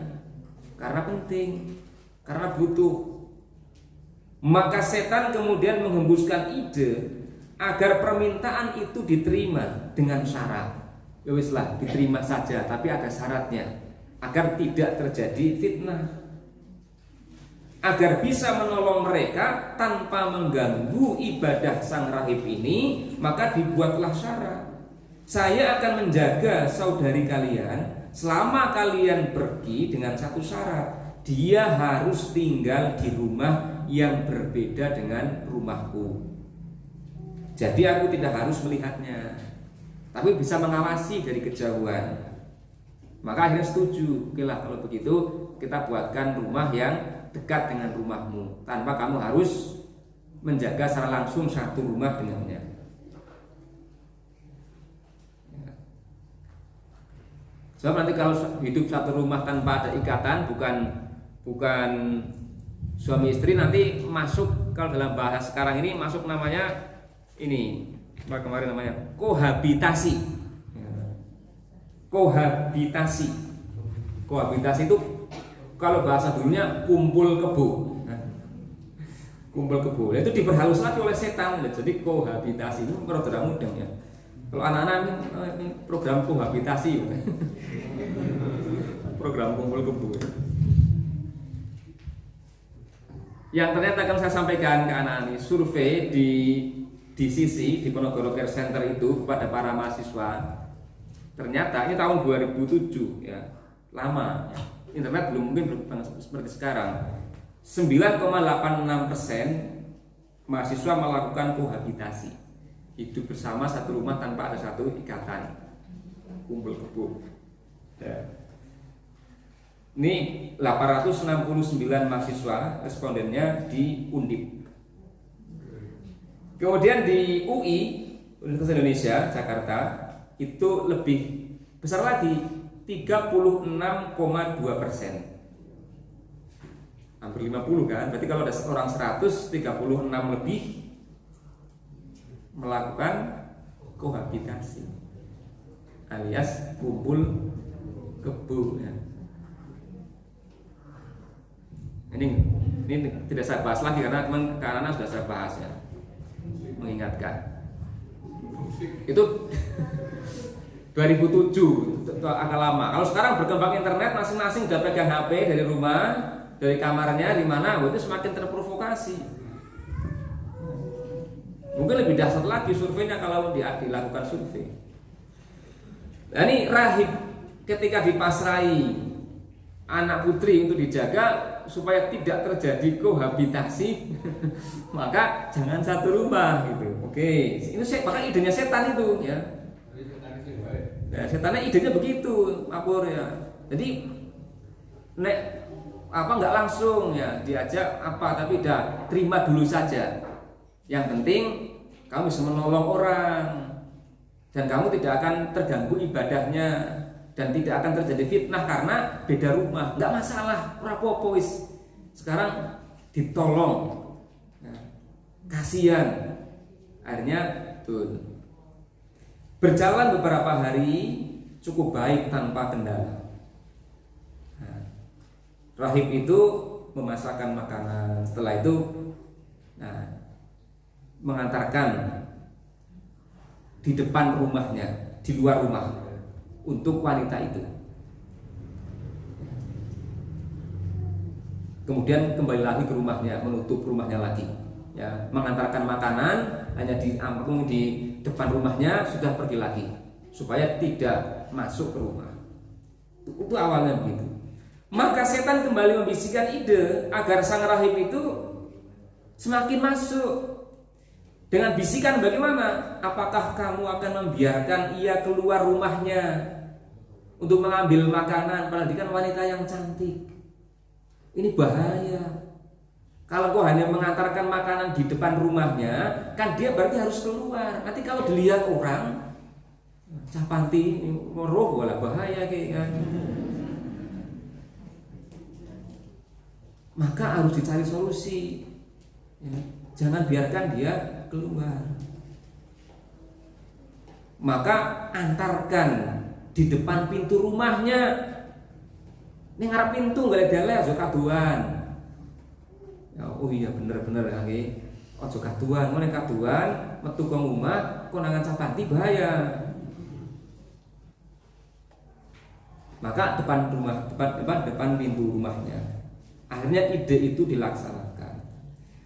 [SPEAKER 3] karena penting, karena butuh. Maka setan kemudian menghembuskan ide agar permintaan itu diterima dengan syarat. Ya wis lah, diterima saja, tapi ada syaratnya agar tidak terjadi fitnah, agar bisa menolong mereka tanpa mengganggu ibadah sang rahib ini. Maka dibuatlah syarat, saya akan menjaga saudari kalian selama kalian pergi dengan satu syarat, dia harus tinggal di rumah yang berbeda dengan rumahku. Jadi aku tidak harus melihatnya, tapi bisa mengawasi dari kejauhan. Maka akhirnya setuju, oke lah kalau begitu kita buatkan rumah yang dekat dengan rumahmu, tanpa kamu harus menjaga secara langsung satu rumah dengannya. Sebab nanti kalau hidup satu rumah tanpa ada ikatan, bukan suami istri, nanti masuk, kalau dalam bahasa sekarang ini masuk namanya ini, apa kemarin namanya kohabitasi. Kohabitasi itu kalau bahasa dulunya kumpul kebo. Kumpul kebo. Itu diperhalus lagi oleh setan. Jadi kohabitasi itu program mudah ya. Kalau anak-anak ini program kohabitasi, program kumpul kebo. Yang ternyata akan saya sampaikan ke anak-anak ini, survei di sisi di Ponorogo Care Center itu kepada para mahasiswa. Ternyata ini tahun 2007 ya, lama ya. Internet belum mungkin berkembang seperti sekarang. 9,86% mahasiswa melakukan kohabitasi, hidup bersama satu rumah tanpa ada satu ikatan, kumpul kebo ya. Ini 869 mahasiswa respondennya di Undip. Kemudian di UI, Universitas Indonesia Jakarta, itu lebih besar lagi, 36,2%. Hampir 50 kan, berarti kalau ada orang 100, 36 lebih melakukan kohabitasi alias kumpul kebo ya. Ini tidak saya bahas lagi karena sudah saya bahas ya, mengingatkan. Itu 2007 itu agak lama. Kalau sekarang berkembang internet, masing-masing udah pegang HP dari rumah, dari kamarnya di mana, itu semakin terprovokasi. Mungkin lebih dahsyat lagi surveinya kalau dilakukan survei. Nah, ini rahib ketika dipasrai anak putri untuk dijaga supaya tidak terjadi kohabitasi, maka jangan satu rumah gitu. Oke, ini maka idenya setan itu ya. Ya, setannya idenya begitu, Apur ya. Jadi nggak langsung ya diajak apa, tapi dah terima dulu saja. Yang penting kamu bisa menolong orang dan kamu tidak akan terganggu ibadahnya dan tidak akan terjadi fitnah karena beda rumah. Nggak masalah, rapopo wis. Sekarang ditolong, nah, kasihan. Akhirnya tuh berjalan beberapa hari cukup baik tanpa kendala. Nah, rahib itu memasakkan makanan, setelah itu mengantarkan di depan rumahnya, di luar rumah untuk wanita itu. Kemudian kembali lagi ke rumahnya, menutup rumahnya lagi, ya, mengantarkan makanan hanya di depan rumahnya, sudah pergi lagi supaya tidak masuk ke rumah. Itu awalnya begitu. Maka setan kembali membisikkan ide agar sang rahib itu semakin masuk. Dengan bisikan bagaimana? Apakah kamu akan membiarkan ia keluar rumahnya untuk mengambil makanan, padahal dia kan wanita yang cantik? Ini bahaya. Kalau kau hanya mengantarkan makanan di depan rumahnya, kan dia berarti harus keluar. Nanti kalau dilihat orang, capanti, roh, wala bahaya kayak kan. Maka harus dicari solusi. Ya, jangan biarkan dia keluar. Maka antarkan di depan pintu rumahnya. Ini ngarep pintu gak ada aja kaduan. Ya, oh iya bener-bener ya, ojo kaduan, ngene kaduan, metu ke omah, konangan capanti bahaya. Maka depan pintu rumahnya. Akhirnya ide itu dilaksanakan.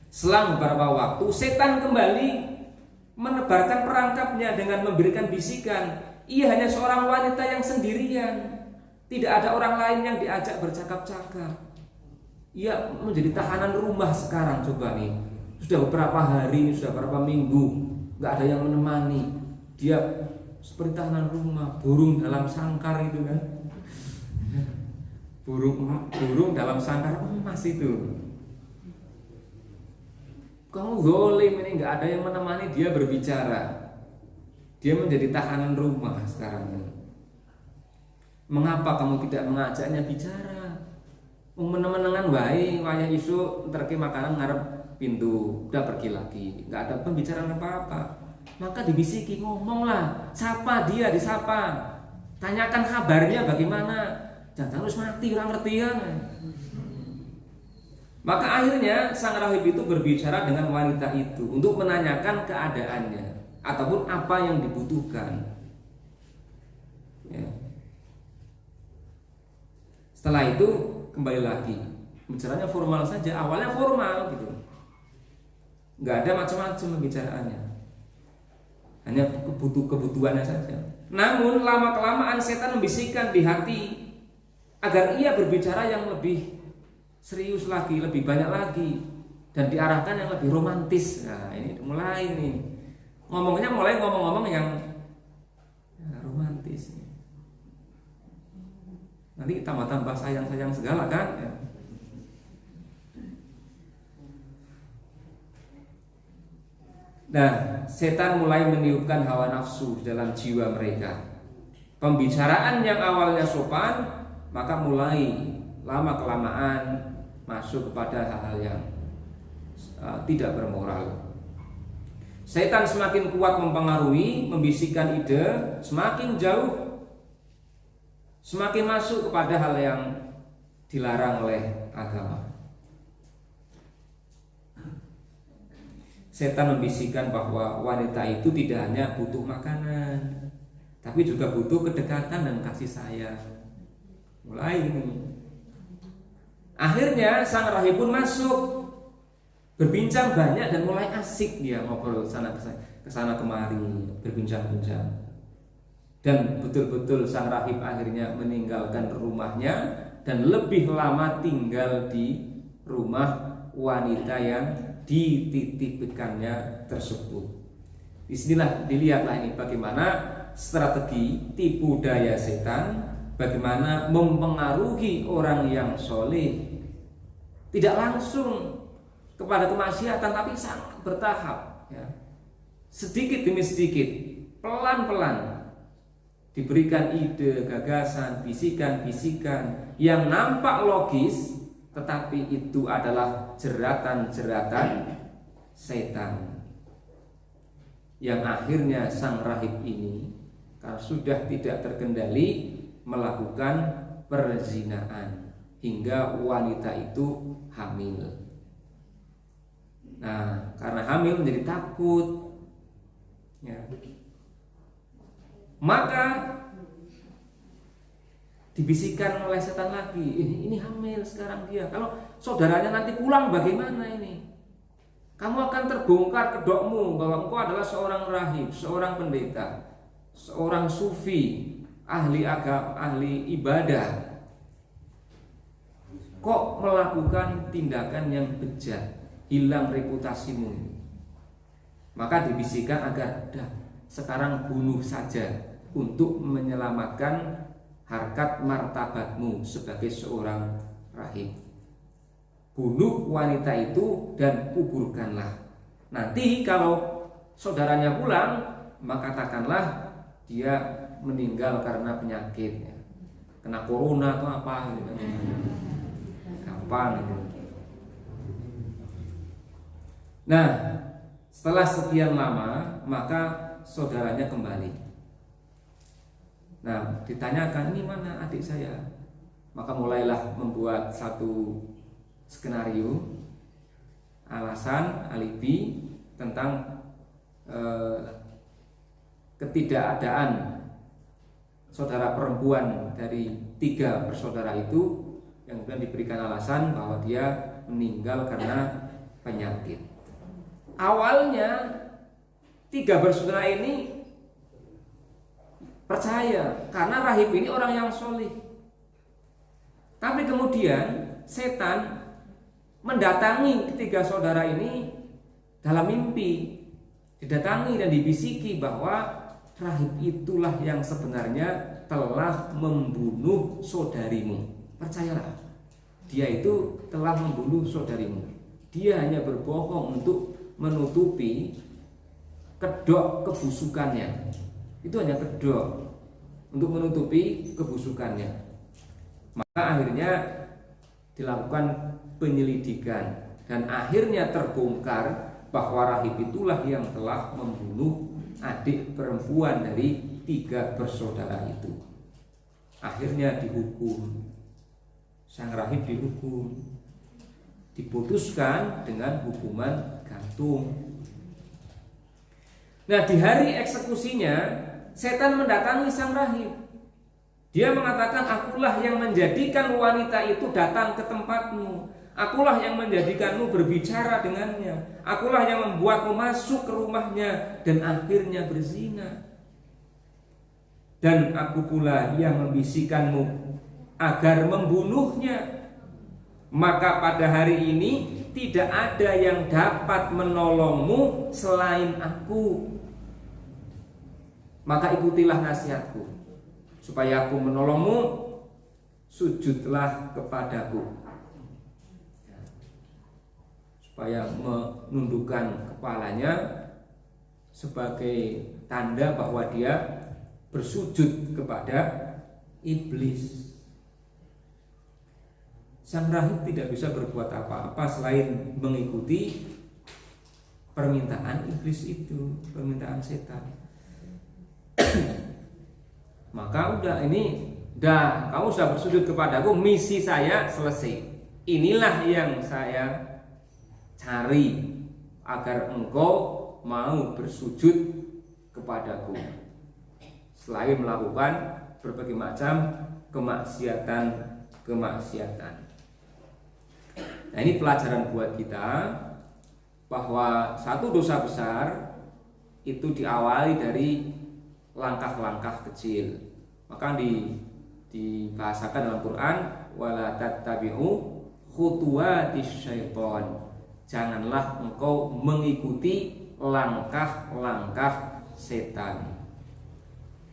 [SPEAKER 3] Selang beberapa waktu, setan kembali menebarkan perangkapnya dengan memberikan bisikan. Ia hanya seorang wanita yang sendirian. Tidak ada orang lain yang diajak bercakap-cakap. Ia menjadi tahanan rumah sekarang. Coba nih, sudah beberapa hari, sudah beberapa minggu, nggak ada yang menemani. Dia seperti tahanan rumah, burung dalam sangkar itu kan. Burung dalam sangkar emas itu. Kamu zalim, ini nggak ada yang menemani dia berbicara. Dia menjadi tahanan rumah sekarang ini. Mengapa kamu tidak mengajaknya bicara? Menengan wae waya isu terke makanan ngarep pintu, udah pergi lagi, nggak ada pembicaraan apa-apa. Maka dibisiki, ngomonglah, sapa dia, disapa, tanyakan kabarnya bagaimana. Jangan terus mati orang ngerti kan. Maka akhirnya sang rahib itu berbicara dengan wanita itu untuk menanyakan keadaannya ataupun apa yang dibutuhkan. Ya. Setelah itu kembali lagi, bicaranya formal saja, awalnya formal gitu, nggak ada macam-macam pembicaraannya, hanya kebutuhannya saja. Namun lama kelamaan setan membisikkan di hati agar ia berbicara yang lebih serius lagi, lebih banyak lagi, dan diarahkan yang lebih romantis. Nah ini mulai nih ngomongnya, mulai ngomong-ngomong yang romantis. Nanti tambah-tambah sayang-sayang segala kan ya. Nah, setan mulai meniupkan hawa nafsu dalam jiwa mereka. Pembicaraan yang awalnya sopan, maka mulai lama-kelamaan masuk kepada hal-hal yang tidak bermoral. Setan semakin kuat mempengaruhi, membisikkan ide, semakin jauh, semakin masuk kepada hal yang dilarang oleh agama. Setan membisikkan bahwa wanita itu tidak hanya butuh makanan, tapi juga butuh kedekatan dan kasih sayang. Mulai ini. Akhirnya sang rahib pun masuk, berbincang banyak dan mulai asik dia ngobrol kesana kemari, berbincang-bincang. Dan betul-betul sang rahib akhirnya meninggalkan rumahnya dan lebih lama tinggal di rumah wanita yang dititipkannya tersebut. Disinilah dilihatlah ini bagaimana strategi tipu daya setan, bagaimana mempengaruhi orang yang soleh, tidak langsung kepada kemaksiatan tapi sangat bertahap ya. Sedikit demi sedikit, pelan-pelan diberikan ide, gagasan, bisikan-bisikan yang nampak logis, tetapi itu adalah jeratan-jeratan setan yang akhirnya sang rahib ini karena sudah tidak terkendali melakukan perzinaan hingga wanita itu hamil. Nah, karena hamil menjadi takut ya. Maka dibisikkan oleh setan lagi, ini hamil sekarang dia. Kalau saudaranya nanti pulang bagaimana ini? Kamu akan terbongkar kedokmu bahwa engkau adalah seorang rahib, seorang pendeta, seorang sufi, ahli agama, ahli ibadah. Kok melakukan tindakan yang bejat, hilang reputasimu? Maka dibisikkan agar sekarang bunuh saja untuk menyelamatkan harkat martabatmu sebagai seorang rahib. Bunuh wanita itu dan kuburkanlah. Nanti kalau saudaranya pulang, maka katakanlah dia meninggal karena penyakit, kena corona atau apa gitu. Gampang gitu. Nah, setelah sekian lama, maka saudaranya kembali. Nah, ditanyakan, ini mana adik saya? Maka mulailah membuat satu skenario, alasan, alibi tentang ketidakadaan saudara perempuan dari 3 bersaudara itu, yang kemudian diberikan alasan bahwa dia meninggal karena penyakit. Awalnya 3 bersaudara ini percaya karena rahib ini orang yang soleh. Tapi kemudian setan mendatangi ketiga saudara ini dalam mimpi, didatangi dan dibisiki bahwa rahib itulah yang sebenarnya telah membunuh saudarimu. Percayalah, dia itu telah membunuh saudarimu. Dia hanya berbohong untuk menutupi kedok kebusukannya. Itu hanya kedok untuk menutupi kebusukannya. Maka akhirnya dilakukan penyelidikan dan akhirnya terbongkar bahwa rahib itulah yang telah membunuh adik perempuan dari 3 bersaudara itu. Akhirnya dihukum, sang rahib dihukum, diputuskan dengan hukuman gantung. Nah, di hari eksekusinya setan mendatangi sang rahib. Dia mengatakan, akulah yang menjadikan wanita itu datang ke tempatmu, akulah yang menjadikanmu berbicara dengannya, akulah yang membuatmu masuk ke rumahnya dan akhirnya berzina. Dan aku pula yang membisikkanmu agar membunuhnya. Maka pada hari ini tidak ada yang dapat menolongmu selain aku. Maka ikutilah nasihatku, supaya aku menolongmu, sujudlah kepadaku. Supaya menundukkan kepalanya sebagai tanda bahwa dia bersujud kepada iblis. Sang rahib tidak bisa berbuat apa-apa selain mengikuti permintaan iblis itu, permintaan setan. Maka udah kamu sudah bersujud kepadaku, misi saya selesai. Inilah yang saya cari agar engkau mau bersujud kepadaku. Selain melakukan berbagai macam kemaksiatan. Nah, ini pelajaran buat kita bahwa satu dosa besar itu diawali dari langkah-langkah kecil. Maka dibahasakan dalam Quran, wala tattabi'u khutuwatis syaiton. Janganlah engkau mengikuti langkah-langkah setan.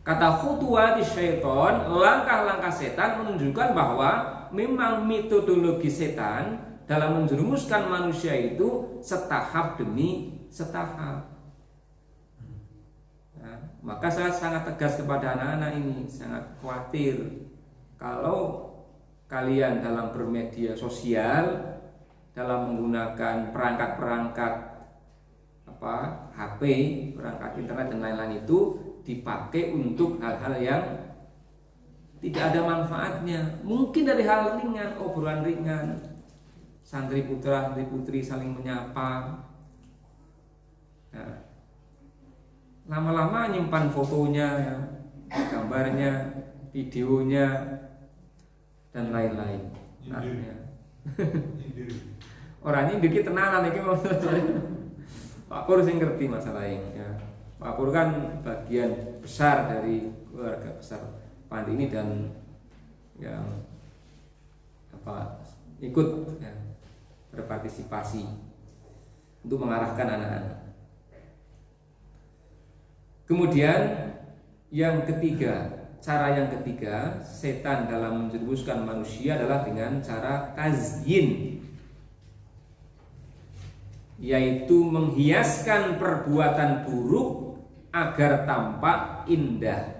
[SPEAKER 3] Kata khutuwatis syaiton, langkah-langkah setan, menunjukkan bahwa memang metodologi setan dalam menjerumuskan manusia itu setahap demi setahap. Nah, maka saya sangat tegas kepada anak-anak ini, sangat khawatir kalau kalian dalam bermedia sosial, dalam menggunakan perangkat-perangkat HP, perangkat internet dan lain-lain itu dipakai untuk hal-hal yang tidak ada manfaatnya. Mungkin dari hal ringan, obrolan ringan, santri putra, santri putri saling menyapa. Nah, lama-lama nyimpan fotonya, gambarnya, videonya, dan lain-lain. Orangnya dikit tenanan iki Pak Pur sing ngerti masalah ini ya. Pak Pur kan bagian besar dari keluarga besar Pandi ini dan yang ikut ya, berpartisipasi untuk mengarahkan anak-anak. Kemudian yang ketiga, cara yang ketiga setan dalam menjerumuskan manusia adalah dengan cara tazyin, yaitu menghiaskan perbuatan buruk agar tampak indah.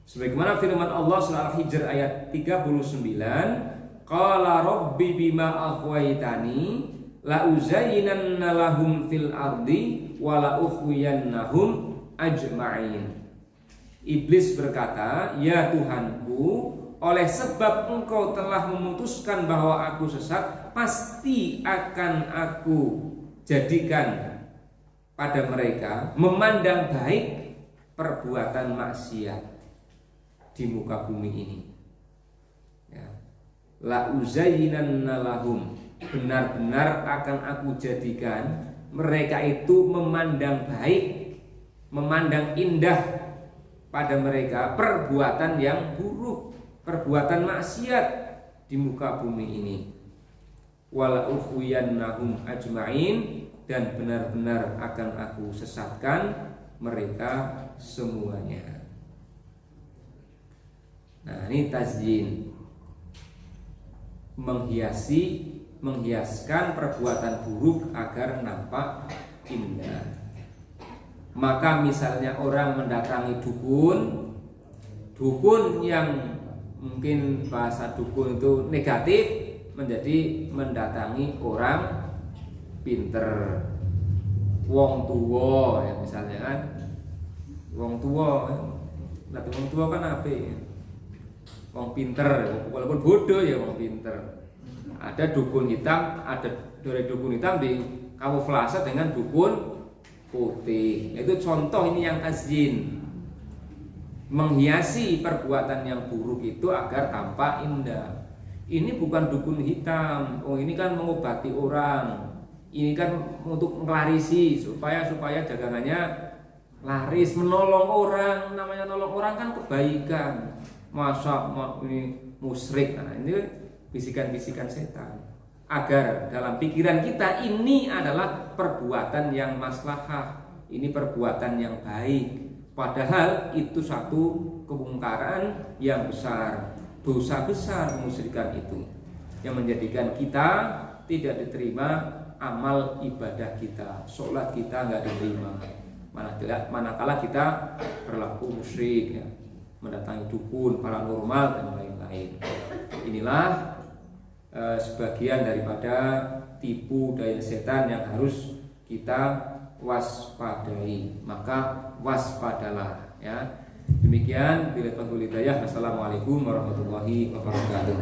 [SPEAKER 3] Sebagaimana firman Allah surah Al-Hijr ayat 39, qala rabbi bima aghwaytani la uzayyinanna lahum fil ardi wa la ughwiyannahum ajma'in. Iblis berkata, ya Tuhanku, oleh sebab engkau telah memutuskan bahwa aku sesat, pasti akan aku jadikan pada mereka memandang baik perbuatan maksiat di muka bumi ini. Ya. La uzayyinanna lahum, benar-benar akan aku jadikan mereka itu memandang baik, memandang indah pada mereka perbuatan yang buruk, perbuatan maksiat di muka bumi ini. Wala ukhwiyannahum ajma'in, dan benar-benar akan aku sesatkan mereka semuanya. Nah, ini tazyin, menghiasi menghiaskan perbuatan buruk agar nampak indah. Maka misalnya orang mendatangi dukun yang mungkin bahasa dukun itu negatif, menjadi mendatangi orang pinter, wong tua ya misalnya kan, wong tua kan apa ya? Wong pinter, walaupun bodoh ya wong pinter. Ada dukun hitam, ada dari dukun hitam di kamuflase dengan dukun putih. Itu contoh ini yang azin, menghiasi perbuatan yang buruk itu agar tampak indah. Ini bukan dukun hitam. Oh, ini kan mengobati orang. Ini kan untuk melarisi supaya dagangannya laris, menolong orang. Namanya nolong orang kan kebaikan. Masa ini musyrik. Nah, ini bisikan-bisikan setan. Agar dalam pikiran kita ini adalah perbuatan yang maslahah, ini perbuatan yang baik. Padahal itu satu kemungkaran yang besar, dosa besar kemusyrikan itu, yang menjadikan kita tidak diterima amal ibadah kita, sholat kita nggak diterima. Manakala kita berlaku musyrik, ya, mendatangi dukun, paranormal dan lain-lain. Inilah sebagian daripada tipu daya setan yang harus kita waspadai. Maka waspadalah ya. Demikian bila hidayah. Wassalamualaikum warahmatullahi wabarakatuh.